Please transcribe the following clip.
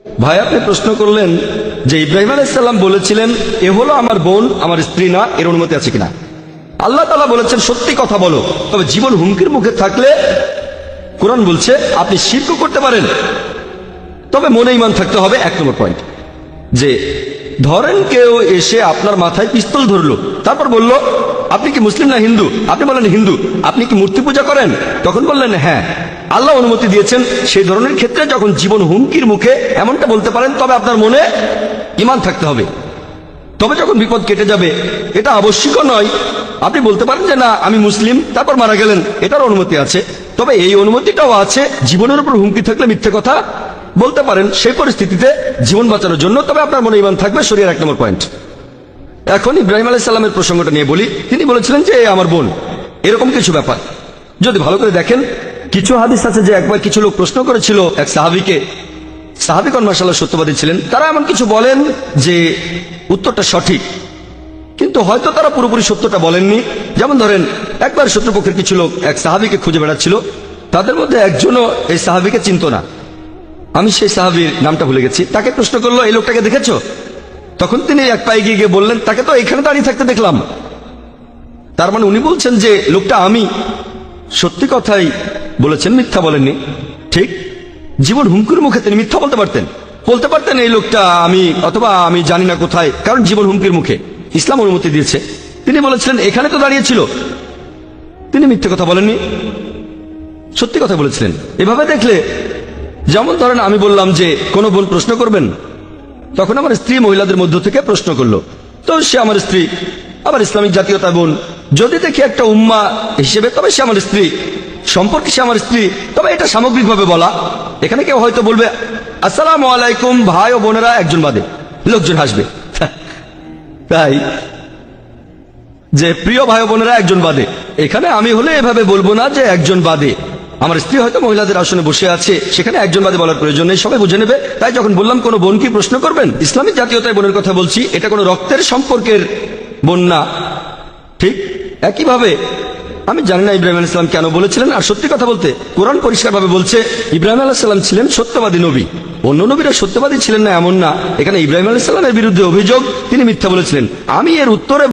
ভাই আপনি প্রশ্ন করলেন যে ইব্রাহিম আলাইহিস সালাম বলেছিলেন এ হলো আমার বোন, আমার স্ত্রী না, এর অনুমতি আছে কিনা। আল্লাহ তাআলা বলেছেন সত্যি কথা বলো, তবে জীবন হুমকির মুখে থাকলে কোরআন বলছে আপনি শিরক করতে পারেন, তবে মনে ঈমান থাকতে হবে। 1 নম্বর পয়েন্ট, যে ধরেন কেউ এসে আপনার মাথায় পিস্তল ধরলো, তারপর বলল আপনি কি মুসলিম না হিন্দু, আপনি বললেন হিন্দু, আপনি কি মূর্তি পূজা করেন, তখন বললেন হ্যাঁ, আল্লাহ অনুমতি দিয়েছেন সেই ধরনের ক্ষেত্রে যখন জীবন হুমকির মুখে এমনটা বলতে পারেন, তবে আপনার মনে ঈমান থাকতে হবে। তবে যখন বিপদ কেটে যাবে, এটা আবশ্যিক নয়, আপনি বলতে পারেন যে না আমি মুসলিম, তারপর মারা গেলেন, এটার অনুমতি আছে। তবে এই অনুমতিটাও আছে জীবনের উপর হুমকি থাকলে মিথ্যে কথা বলতে পারেন সেই পরিস্থিতিতে জীবন বাঁচানোর জন্য, তবে আপনার মনে ঈমান থাকবে। শরীয়তের 1 নম্বর পয়েন্ট। এখন ইব্রাহিম আলাইহিস সালামের প্রসঙ্গটা নিয়ে বলি। তিনি বলেছিলেন যে আমার বোন, এরকম কিছু ব্যাপার যদি ভালো করে দেখেন, কিছু হাদিস আছে যে একবার কিছু লোক প্রশ্ন করেছিল এক সাহাবীকে, সাহাবীগণ মাশাআল্লাহ সত্যবাদী ছিলেন, তারা এমন কিছু বলেন যে উত্তরটা সঠিক, কিন্তু হয়তো তারা পুরোপুরি সত্যটা বলেননি। যেমন ধরেন একবার শত্রুপক্ষের কিছু লোক এক সাহাবীকে খুঁজে বেড়াচ্ছিল, তাদের মধ্যে একজনও এই সাহাবীকে চিনত না, আমি সেই সাহাবীর নামটা ভুলে গেছি। তাকে প্রশ্ন করলো এই লোকটাকে দেখেছো? তখন তিনি এক পায়ে গিয়ে বললেন তাকে তো এখানে দাঁড়িয়ে থাকতে দেখলাম। তার মানে উনি বলছেন যে লোকটা আমি। সত্যি কথাই বলেছেন, মিথ্যা বলেননি। ঠিক জীবন হুমকির মুখে তিনি মিথ্যা বলতে পারতেন এই লোকটা আমি, অথবা আমি জানি না কোথায়, কারণ জীবন হুমকির মুখে ইসলাম অনুমতি দিয়েছে। তিনি বলেছিলেন এখানে তো দাঁড়িয়েছিল, তিনি মিথ্যে কথা বলেননি, সত্যি কথা বলেছিলেন। এভাবে দেখলে, যেমন ধরেন আমি বললাম যে কোন বোন প্রশ্ন করবেন, তখন আমার স্ত্রী মহিলাদের মধ্য থেকে প্রশ্ন করলো, তো সে আমার স্ত্রী, আবার ইসলামিক জাতীয়তা বোন। যদি দেখি একটা উম্মা হিসেবে, তবে সে আমার স্ত্রী, সম্পর্কে সে আমার স্ত্রী, তবে এটা সামগ্রিকভাবে বলা। এখানে কেউ হয়তো বলবে আসসালামু আলাইকুম ভাই ও বোনেরা, একজন বাদে লোকজন হাসবে। তাই যে প্রিয় ভাই ও বোনেরা একজন বাদে, এখানে আমি হলে এভাবে বলবো না যে একজন বাদে। আমার স্ত্রী হয়তো মহিলাদের আসনে বসে আছে, সেখানে একজন বাদে বলার প্রয়োজন নেই, সবাই বুঝে নেবে। তাই যখন বললাম কোন বোন কি প্রশ্ন করবেন, ইসলামিক জাতীয়তায় বোনের কথা বলছি, এটা কোনো রক্তের সম্পর্কের বোন না। ঠিক একইভাবে আমি জানি না ইব্রাহিম আলাইহিস সালাম কেন বলেছিলেন। আর সত্যি কথা বলতে কোরআন পরিষ্কারভাবে বলছে ইব্রাহিম আলাইহিস সালাম ছিলেন সত্যবাদী নবী, অন্য নবীরা সত্যবাদী ছিলেন না এমন না। এখানে ইব্রাহিম আলাইহিস সালামের বিরুদ্ধে অভিযোগ তিনি মিথ্যা বলেছিলেন। আমি এর উত্তরে